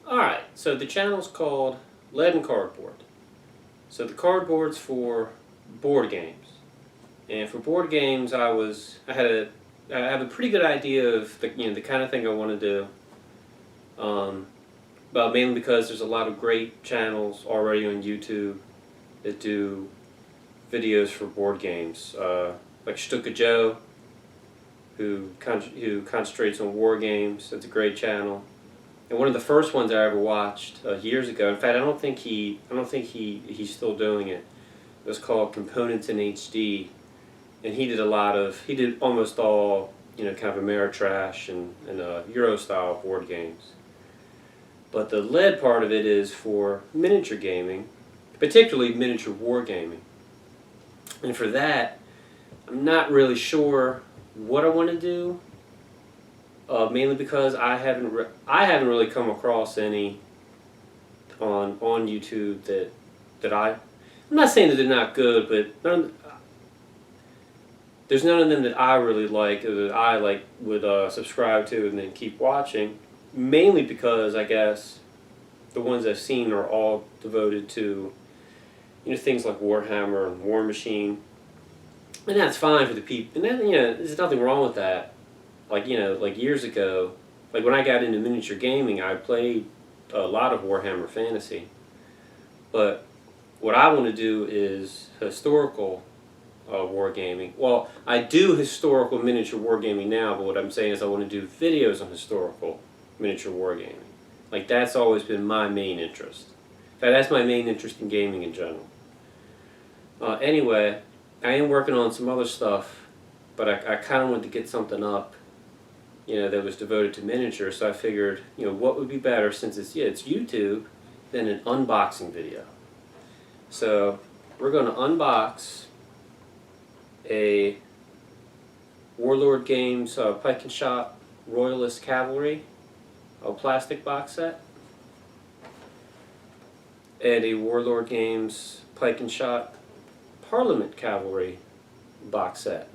Alright, so the channel's called Lead and Cardboard. So the cardboard's for board games. And for board games I have a pretty good idea of the kind of thing I want to do. But mainly because there's a lot of great channels already on YouTube that do videos for board games. Like Shotte Joe, who concentrates on war games. That's a great channel. And one of the first ones I ever watched years ago. In fact, I don't think he's still doing it. It was called Components in HD, and he did almost all kind of Ameritrash and Euro style board games. But the lead part of it is for miniature gaming, particularly miniature war gaming. And for that, I'm not really sure what I want to do. Mainly because I haven't really come across any on YouTube that I'm not saying that they're not good, but there's none of them that I really like or that I would subscribe to and then keep watching. Mainly because I guess the ones I've seen are all devoted to things like Warhammer and War Machine, and that's fine for the people. And then there's nothing wrong with that. Like years ago, like when I got into miniature gaming, I played a lot of Warhammer Fantasy. But what I want to do is historical wargaming. Well, I do historical miniature wargaming now, but what I'm saying is I want to do videos on historical miniature wargaming. Like that's always been my main interest. In fact, that's my main interest in gaming in general. Anyway, I am working on some other stuff, but I kind of wanted to get something up that was devoted to miniature, so I figured, what would be better since it's YouTube than an unboxing video. So we're going to unbox a Warlord Games Pike and Shotte Royalist Cavalry plastic box set and a Warlord Games Pike and Shotte Parliament Cavalry box set.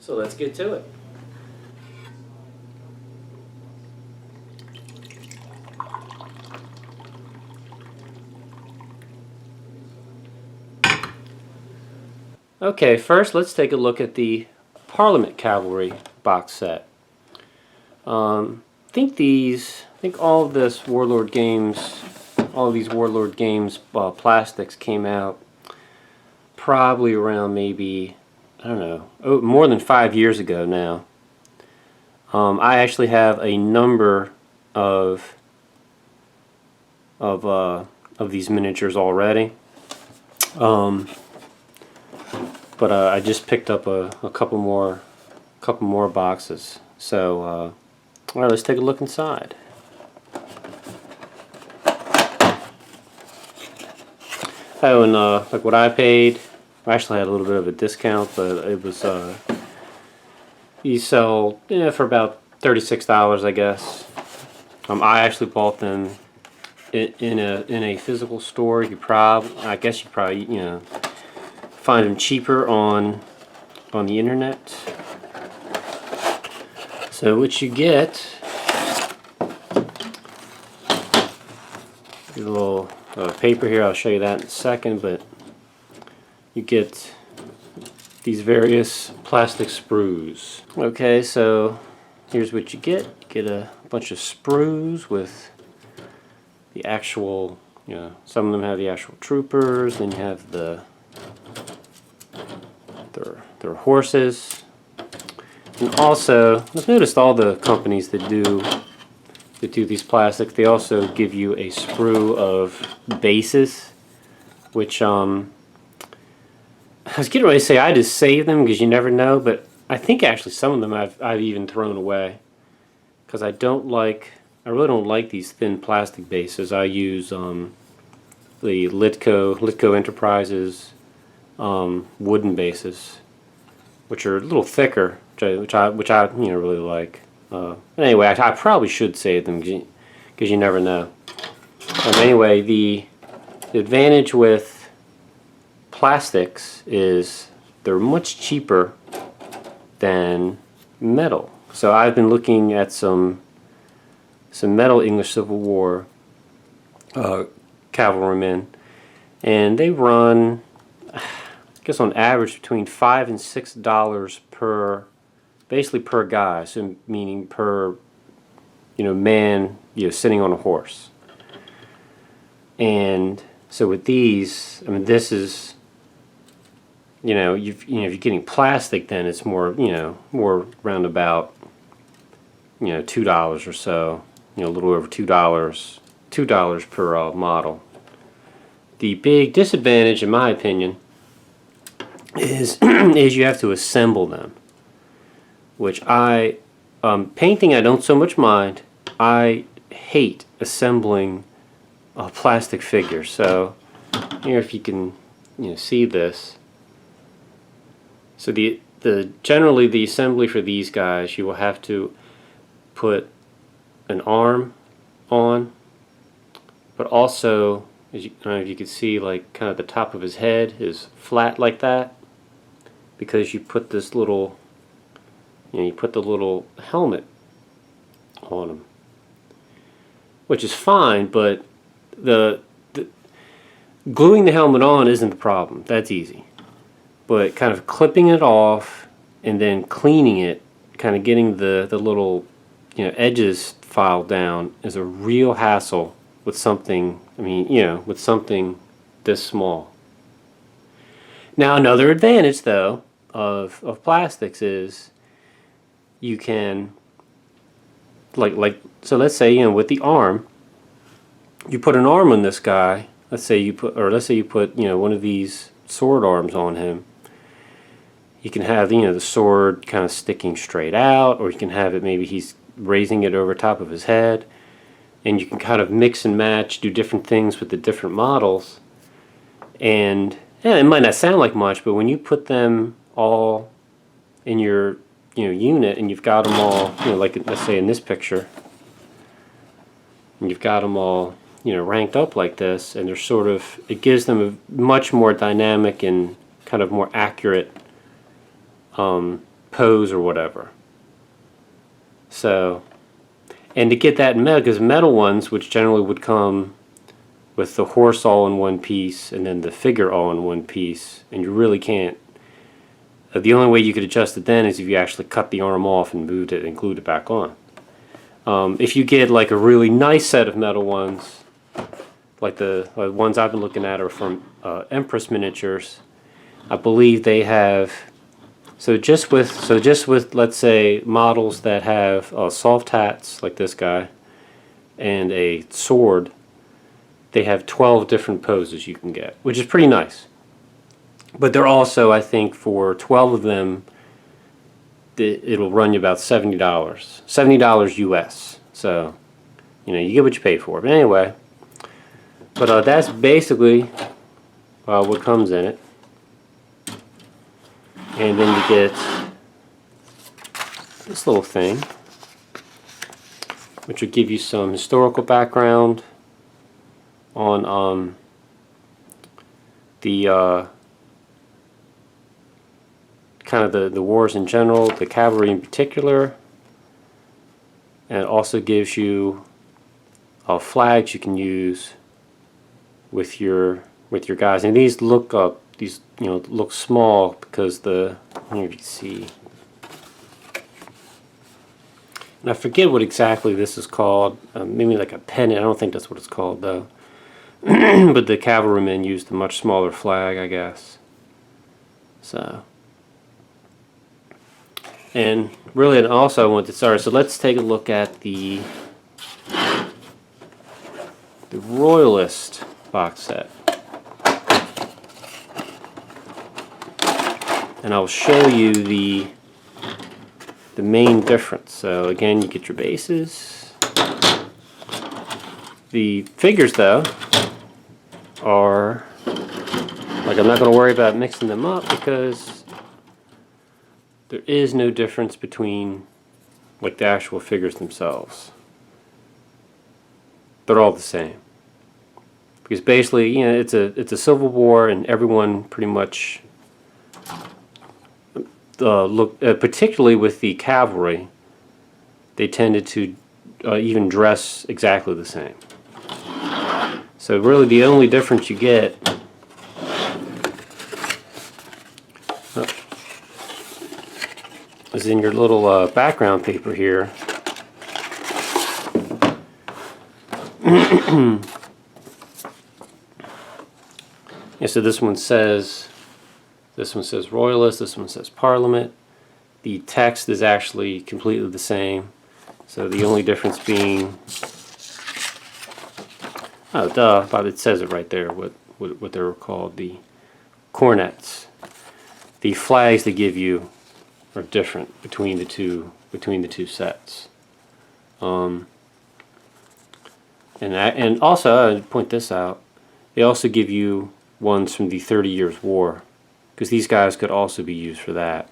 So let's get to it. Okay, first let's take a look at the Parliament Cavalry box set. I think all of this Warlord Games, all of these Warlord Games plastics came out probably around maybe, I don't know, more than 5 years ago now. I actually have a number of these miniatures already. But I just picked up a couple more boxes. So, all right, let's take a look inside. Oh, and like what I paid, I actually had a little bit of a discount, but it was you sell for about $36, I guess. I actually bought them in a physical store. I guess you probably find them cheaper on the internet. So what you get, a little paper here, I'll show you that in a second, but you get these various plastic sprues. Okay, so here's what you get. You get a bunch of sprues with the actual, some of them have the actual troopers, then you have their horses. And also, I've noticed all the companies that do these plastics, they also give you a sprue of bases, which I was getting ready to say I just save them because you never know, but I think actually some of them I've even thrown away because I really don't like these thin plastic bases. I use the Litco Enterprises wooden bases, which are a little thicker, which I really like. Anyway, I probably should save them because you never know. Anyway, the advantage with plastics is they're much cheaper than metal. So I've been looking at some some metal English Civil War cavalrymen, and they run, I guess on average, between $5 and $6 per, basically per guy, so meaning per, man, sitting on a horse. And so with these, I mean, this is, if you're getting plastic, then it's more, more round about, $2 or so, a little over $2 per model. The big disadvantage, in my opinion, is is you have to assemble them, which painting I don't so much mind. I hate assembling plastic figures. So here, if you can see this. So generally the assembly for these guys, you will have to put an arm on, but also, as I don't know if you can see, like kind of the top of his head is flat like that, because you put this little, you put the little helmet on him, which is fine, but the gluing the helmet on isn't the problem. That's easy. But kind of clipping it off and then cleaning it, kind of getting the little edges filed down, is a real hassle with something, with something this small. Now, another advantage, though, of plastics is you can, so let's say, with the arm, you put an arm on this guy. Let's say you put one of these sword arms on him. You can have the sword kind of sticking straight out, or you can have it, maybe he's raising it over top of his head, and you can kind of mix and match, do different things with the different models. And it might not sound like much, but when you put them all in your unit, and you've got them all, like let's say in this picture, and you've got them all ranked up like this, and they're sort of, it gives them a much more dynamic and kind of more accurate pose or whatever. So, and to get that in metal, because metal ones, which generally would come with the horse all in one piece and then the figure all in one piece, and you really can't, the only way you could adjust it then is if you actually cut the arm off and moved it and glued it back on. If you get like a really nice set of metal ones, like the ones I've been looking at are from Empress Miniatures, I believe they have, so just with let's say models that have soft hats like this guy and a sword, they have 12 different poses you can get, which is pretty nice. But they're also, I think, for 12 of them, it'll run you about $70 US. So, you get what you pay for. But anyway, that's basically what comes in it. And then you get this little thing, which will give you some historical background on the kind of the wars in general, the cavalry in particular, and it also gives you flags you can use with your guys. And these look look small because here you can see, and I forget what exactly this is called. Maybe like a pennant. I don't think that's what it's called though. But the cavalrymen used a much smaller flag, I guess. So, and really, and also I want to start. So let's take a look at the Royalist box set, and I'll show you the main difference. So again, you get your bases. The figures, though, are like, I'm not going to worry about mixing them up because there is no difference between like the actual figures themselves. They're all the same. Because basically, it's a civil war, and everyone pretty much particularly with the cavalry, they tended to even dress exactly the same. So really the only difference you get is in your little background paper here. Yeah, so this one says Royalist, this one says Parliament. The text is actually completely the same. So the only difference being, oh duh, but it says it right there, what they were called, the cornets. The flags they give you are different between the two sets. And also, I'd point this out, they also give you ones from the 30 Years' War, because these guys could also be used for that.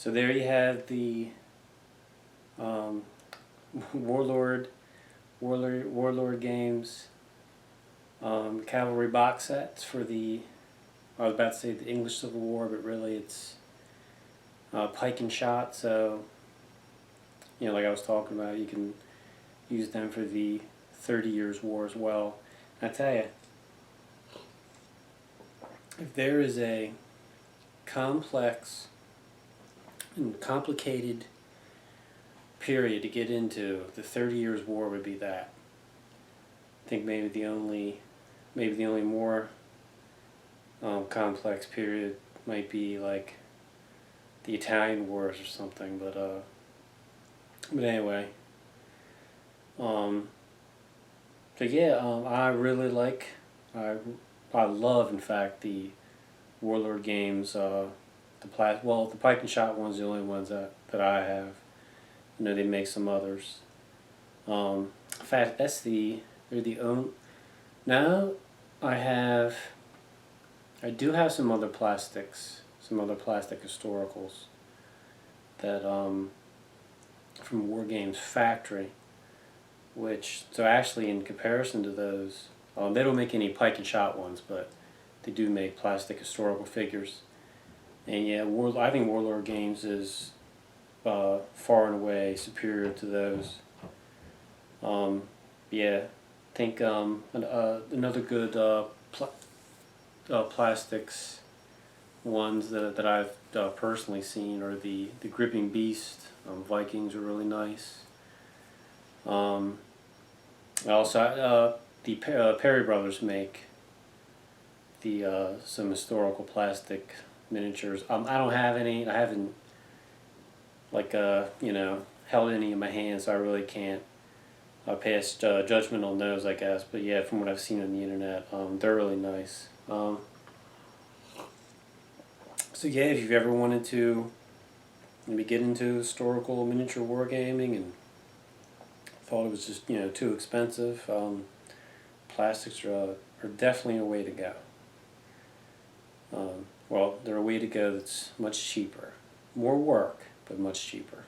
So there you have the Warlord games, cavalry box sets for the, I was about to say the English Civil War, but really it's Pike and Shotte. So, you know, like I was talking about, you can use them for the 30 Years' War as well. I tell you, if there is a complex and complicated period to get into, the 30 Years' War would be that. I think maybe the only more complex period might be like the Italian Wars or something, but anyway, so yeah, I really like, I love, in fact, the Warlord games. The Pike and Shotte ones are the only ones that I have. I know they make some others. In fact, they're the only. Now, I do have some other plastics, some other plastic historicals that from War Games Factory, which, so actually in comparison to those, they don't make any Pike and Shotte ones, but they do make plastic historical figures. And yeah, I think Warlord Games is far and away superior to those. Yeah, I think another good plastics ones that I've personally seen are the Gripping Beast. Vikings are really nice. Also, the Perry Brothers make the some historical plastic miniatures. I don't have any. I haven't held any in my hands, so I really can't pass judgment on those, I guess. But yeah, from what I've seen on the internet, they're really nice. So yeah, if you've ever wanted to maybe get into historical miniature wargaming and thought it was just too expensive, plastics are definitely a way to go. Well, they're a way to go that's much cheaper. More work, but much cheaper.